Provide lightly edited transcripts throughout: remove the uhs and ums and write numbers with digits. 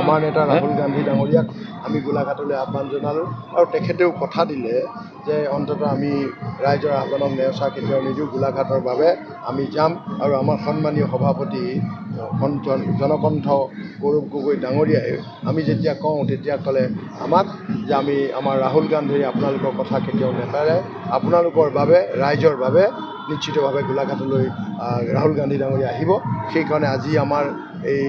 আমাৰ নেতা ৰাহুল গান্ধী ডাঙৰীয়াক আমি গোলাঘাটলৈ আহ্বান জনালোঁ আৰু তেখেতেও কথা দিলে যে অন্ততঃ আমি ৰাইজৰ আহ্বানক নেওচা কেতিয়াও নিদিওঁ, গোলাঘাটৰ বাবে আমি যাম। আৰু আমাৰ সন্মানীয় সভাপতি জনকণ্ঠ গৌৰৱ গগৈ ডাঙৰীয়াই আমি যেতিয়া কওঁ তেতিয়া ক'লে আমাক যে আমাৰ ৰাহুল গান্ধীয়ে আপোনালোকৰ কথা কেতিয়াও নেপেৰে, আপোনালোকৰ বাবে ৰাইজৰ বাবে নিশ্চিতভাৱে গোলাঘাটলৈ ৰাহুল গান্ধী ডাঙৰীয়া আহিব। সেইকাৰণে আজি আমাৰ এই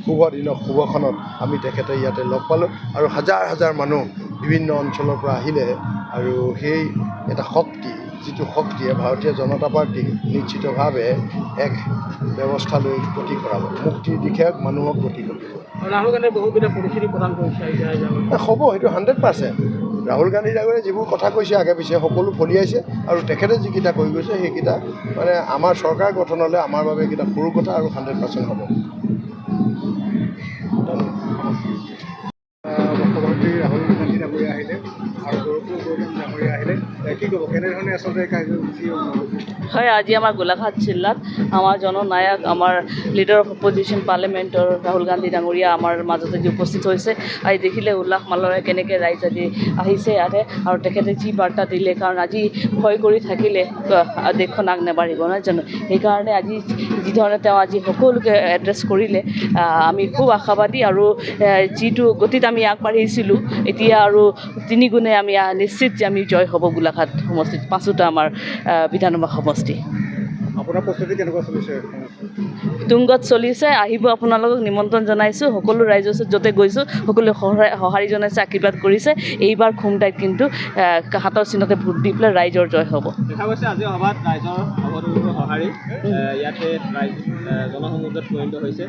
শুভ দিনৰ শুভখনত আমি তেখেতে ইয়াতে লগ পালোঁ আৰু হাজাৰ হাজাৰ মানুহ বিভিন্ন অঞ্চলৰ পৰা আহিলে আৰু সেই এটা শক্তি, যিটো শক্তিয়ে ভাৰতীয় জনতা পাৰ্টীক নিশ্চিতভাৱে এক ব্যৱস্থালৈ গতি কৰাব, মুক্তিৰ দিশে মানুহক গতি কৰিব। ৰাহুল গান্ধীয়ে বহুকেইটা প্ৰতিশ্ৰুতি প্ৰদান কৰিছে, হ'ব সেইটো 100%। ৰাহুল গান্ধী ডাঙৰীয়াই যিবোৰ কথা কৈছে আগে পিছে সকলো ফলিয়াইছে আৰু তেখেতে যিকেইটা কৈ গৈছে সেইকেইটা মানে আমাৰ চৰকাৰ গঠনলৈ আমাৰ বাবে এইকেইটা সৰু কথা আৰু 100% হ'ব। মুখ্যমন্ত্ৰী ৰাহুল গান্ধী ডাঙৰীয়া আহিলে আৰু গৌৰৱ গগৈ ডাঙৰীয়া আহিলে, কি ক'ব, কেনেধৰণে আচলতে কাৰ্যসূচী? হয়, আজি আমাৰ গোলাঘাট জিলাত আমাৰ জননায়ক, আমাৰ লিডাৰ অফ অপজিশ্যন পাৰ্লিমেণ্টৰ ৰাহুল গান্ধী ডাঙৰীয়া আমাৰ মাজতে যি উপস্থিত হৈছে, আজি দেখিলে উল্লাস মালৰে কেনেকৈ ৰাইজ আজি আহিছে ইয়াতে আৰু তেখেতে যি বাৰ্তা দিলে, কাৰণ আজি ভয় কৰি থাকিলে দেশখন আগ নেবাঢ়িব নহয় জানো। সেইকাৰণে আজি যিধৰণে তেওঁ আজি সকলোকে এড্ৰেছ কৰিলে, আমি খুব আশাবাদী আৰু যিটো গতিত আমি আগবাঢ়িছিলোঁ এতিয়া আৰু তিনিগুণে আমি নিশ্চিত যে আমি জয় হ'ব গোলাঘাট সমষ্টিত, 5টা আমাৰ বিধানসভা সমষ্টি। আপোনাৰ প্ৰস্তুতি কেনেকুৱা চলিছে? তুংগত চলিছে। আহিব, আপোনালোকক নিমন্ত্ৰণ জনাইছোঁ। সকলো ৰাইজৰ ওচৰত য'তে গৈছোঁ সকলোৱে সঁহাৰি জনাইছে, আশীৰ্বাদ কৰিছে। এইবাৰ খুমটাইত কিন্তু হাতৰ চিনতে ভোট দি পেলাই ৰাইজৰ জয় হ'ব। দেখা গৈছে আজি সভাত ৰাইজৰ সঁহাৰি ইয়াতে ৰাইজ জনসমুদ্ৰত পৰিণত হৈছে।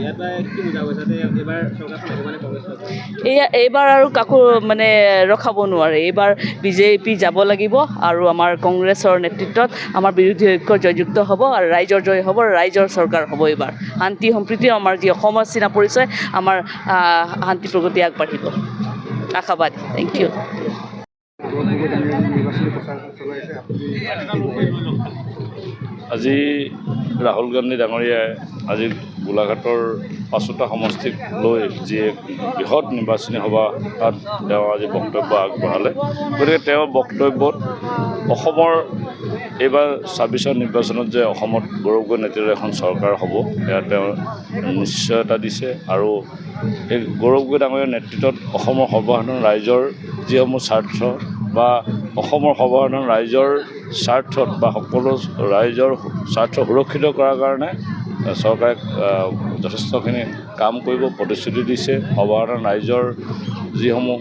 ইয়াৰ পৰা কি বুজা গৈছে যে এইবাৰ চৰকাৰখন একেবাৰে কংগ্ৰেছ চৰকাৰ? এইবাৰ আৰু কাকো মানে ৰখাব নোৱাৰে। এইবাৰ বিজেপি যাব লাগিব আৰু আমাৰ কংগ্ৰেছৰ নেতৃত্বত আমাৰ বিৰোধী ঐক্য জয়যুক্ত হ'ব আৰু ৰাইজৰ জয় হ'ব, ৰাইজৰ চৰকাৰ হ'ব। এইবাৰ শান্তি সম্প্ৰীতি আমাৰ যি অসমৰ চিনা পৰিচয়, আমাৰ শান্তি প্ৰগতি আগবাঢ়িব, আশাবাদী। Thank you. আজি ৰাহুল গান্ধী ডাঙৰীয়াই আজি গোলাঘাটৰ 5টা সমষ্টিক লৈ যি এক বৃহৎ নিৰ্বাচনী সভা, তাত তেওঁ আজি বক্তব্য আগবঢ়ালে। গতিকে তেওঁৰ বক্তব্যত অসমৰ এইবাৰ 26ৰ নিৰ্বাচনত যে অসমত গৌৰৱ গগৈ নেতৃত্বত এখন চৰকাৰ হ'ব, সেয়া তেওঁ নিশ্চয়তা দিছে। আৰু এই গৌৰৱ গগৈ ডাঙৰীয়াৰ নেতৃত্বত অসমৰ সৰ্বসাধাৰণ ৰাইজৰ যিসমূহ স্বাৰ্থ বা অসমৰ সৰ্বসাধাৰণ ৰাইজৰ স্বাৰ্থত বা সকলো ৰাইজৰ স্বাৰ্থ সুৰক্ষিত কৰাৰ কাৰণে চৰকাৰে যথেষ্টখিনি কাম কৰিব, প্ৰতিশ্ৰুতি দিছে। সৰ্বসাধাৰণ ৰাইজৰ যিসমূহ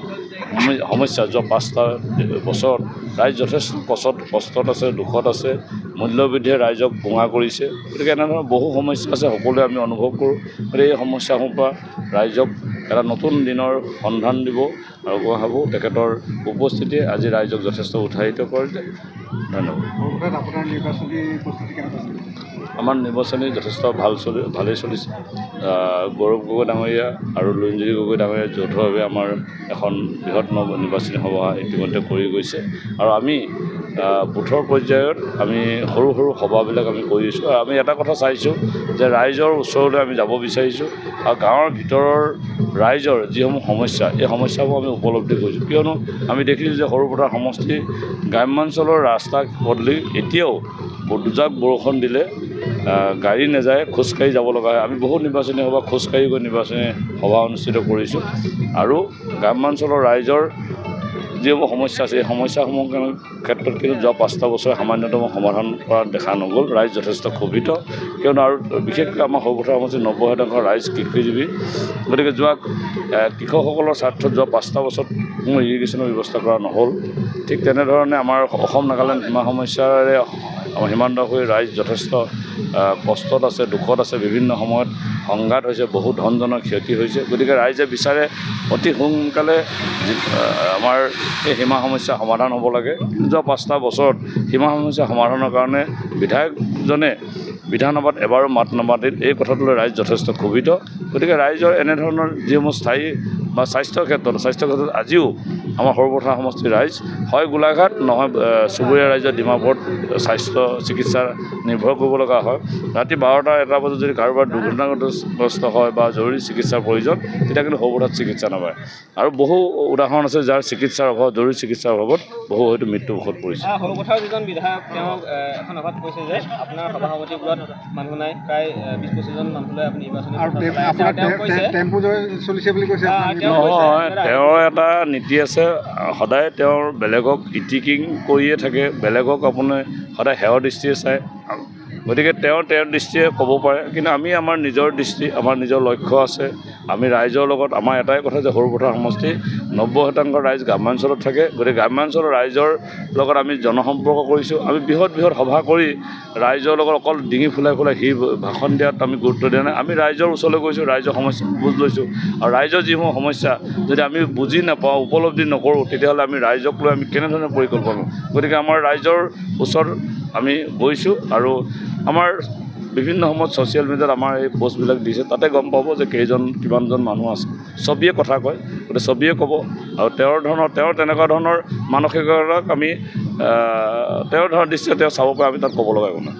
সমস্যা, যোৱা 5টা বছৰত ৰাইজ যথেষ্ট কষ্টত আছে, দুখত আছে, মূল্যবৃদ্ধিয়ে ৰাইজক ভঙা কৰিছে। গতিকে এনেধৰণৰ বহু সমস্যা আছে, সকলোৱে আমি অনুভৱ কৰোঁ। গতিকে এই সমস্যাসমূহৰ পৰা ৰাইজক এটা নতুন দিনৰ সন্ধান দিব আৰু মই ভাবোঁ তেখেতৰ উপস্থিতিয়ে আজি ৰাইজক যথেষ্ট উৎসাহিত কৰিলে। ধন্যবাদ। আমাৰ নিৰ্বাচনী যথেষ্ট ভালেই চলিছে। গৌৰৱ গগৈ ডাঙৰীয়া আৰু লুৰিণজ্যোতি গগৈ ডাঙৰীয়া যৌথভাৱে আমাৰ এখন বৃহৎ নিৰ্বাচনী সভা ইতিমধ্যে কৰি গৈছে আৰু আমি বুথৰ পৰ্যায়ত আমি সৰু সৰু সভাবিলাক আমি কৰিছোঁ। আৰু আমি এটা কথা চাইছোঁ যে ৰাইজৰ ওচৰলৈ আমি যাব বিচাৰিছোঁ আৰু গাঁৱৰ ভিতৰৰ ৰাইজৰ যিসমূহ সমস্যা, এই সমস্যাবোৰ আমি উপলব্ধি কৰিছোঁ। কিয়নো আমি দেখিছোঁ যে সৰুপথাৰ সমষ্টি গ্ৰাম্যাঞ্চলৰ ৰাস্তা পদূলি এতিয়াও দুজাক বৰষুণ দিলে গাড়ী নাযায়, খোজকাঢ়ি যাব লগা হয়। আমি বহুত নিৰ্বাচনী সভা খোজকাঢ়ি গৈ নিৰ্বাচনী সভা অনুষ্ঠিত কৰিছোঁ আৰু গ্ৰাম্যাঞ্চলৰ ৰাইজৰ যিসমূহ সমস্যা আছে এই সমস্যাসমূহৰ ক্ষেত্ৰত কিন্তু যোৱা 5টা বছৰে সামান্যতম সমাধান কৰা দেখা নগ'ল। ৰাইজ যথেষ্ট ক্ষোভিত, কিয়নো আৰু বিশেষকৈ আমাৰ সৰুপথাৰ সমষ্টিৰ 90% ৰাইজ কৃষিজীৱী। গতিকে কৃষকসকলৰ স্বাৰ্থত যোৱা 5টা বছৰত কোনো ইৰিগেশ্যনৰ ব্যৱস্থা কৰা নহ'ল। ঠিক তেনেধৰণে আমাৰ অসম নাগালেণ্ড সীমা সমস্যাৰে সীমান্ত হৈ ৰাইজ যথেষ্ট কষ্টত আছে, দুখত আছে, বিভিন্ন সময়ত সংঘাত হৈছে, বহু ধনজনৰ ক্ষতি হৈছে। গতিকে ৰাইজে বিচাৰে অতি সোনকালে আমাৰ এই সীমা সমস্যা সমাধান হ'ব লাগে। যোৱা 5টা বছৰত সীমা সমস্যা সমাধানৰ কাৰণে বিধায়কজনে বিধানসভাত এবাৰো মাত নামাতিল। এই কথাটোলৈ ৰাইজ যথেষ্ট ক্ষোভিত। গতিকে ৰাইজৰ এনেধৰণৰ যিসমূহ স্থায়ী বা স্বাস্থ্যৰ ক্ষেত্ৰত আজিও আমাৰ সৰুপথাৰ সমষ্টিৰ ৰাইজ হয় গোলাঘাট নহয় চুবুৰীয়া ৰাজ্যৰ ডিমাপুৰত স্বাস্থ্য চিকিৎসা নিৰ্ভৰ কৰিব লগা হয়। ৰাতি 12টা 1টা বজাত যদি কাৰোবাৰ দুৰ্ঘটনাগ্ৰস্ত হয় বা জৰুৰী চিকিৎসাৰ প্ৰয়োজন তেতিয়া কিন্তু সৰুপথাৰত চিকিৎসা নাপায়। আৰু বহু উদাহৰণ আছে যাৰ চিকিৎসাৰ অভাৱ জৰুৰী চিকিৎসাৰ অভাৱত বহু হয়তো মৃত্যুমুখত পৰিছে। সৰুপথাৰৰ যিজন বিধায়ক তেওঁ এখন সভাত কৈছে যে আপোনাৰ সভাপতিবোৰত মানুহ নাই, প্ৰায় 20-25জন মানুহলৈ আপুনি নিৰ্বাচনী আৰু আপোনাৰ টেম্পু চলিছে বুলি কৈছে। নহয়, তেওঁৰ এটা নীতি আছে, সদায় তেওঁৰ বেলেগক ইটিকিং কৰিয়ে থাকে, বেলেগক আপুনি সদায় হেয় দৃষ্টিয়ে চায়। গতিকে তেওঁৰ দৃষ্টিয়ে ক'ব পাৰে, কিন্তু আমি আমাৰ নিজৰ দৃষ্টি, আমাৰ নিজৰ লক্ষ্য আছে। আমি ৰাইজৰ লগত আমাৰ এটাই কথা যে সৰুপথাৰ সমষ্টি 90% ৰাইজ গ্ৰাম্যাঞ্চলত থাকে। গতিকে গ্ৰাম্যাঞ্চলৰ ৰাইজৰ লগত আমি জনসম্পৰ্ক কৰিছোঁ। আমি বৃহৎ সভা কৰি ৰাইজৰ লগত অকল ডিঙি ফুলাই সি ভাষণ দিয়াত আমি গুৰুত্ব দিয়া নাই। আমি ৰাইজৰ ওচৰলৈ গৈছোঁ, ৰাইজৰ সমস্যা বুজ লৈছোঁ। আৰু ৰাইজৰ যিসমূহ সমস্যা যদি আমি বুজি নাপাওঁ, উপলব্ধি নকৰোঁ, তেতিয়াহ'লে আমি ৰাইজক লৈ আমি কেনেধৰণে পৰিকল্পনা। গতিকে আমাৰ ৰাইজৰ ওচৰত আমি গৈছোঁ আৰু আমাৰ বিভিন্ন সময়ত ছ'চিয়েল মিডিয়াত আমাৰ এই পষ্টবিলাক দিছে, তাতে গম পাব যে কিমানজন মানুহ আছে। ছবিয়ে কথা কয়, গতিকে ছবিয়ে ক'ব। আৰু তেওঁৰ তেনেকুৱা ধৰণৰ মানসিকতাক আমি তেওঁৰ ধৰণৰ দৃষ্টিৰে তেওঁ চাব পাৰে, আমি তাত ক'ব লগা একো নাই।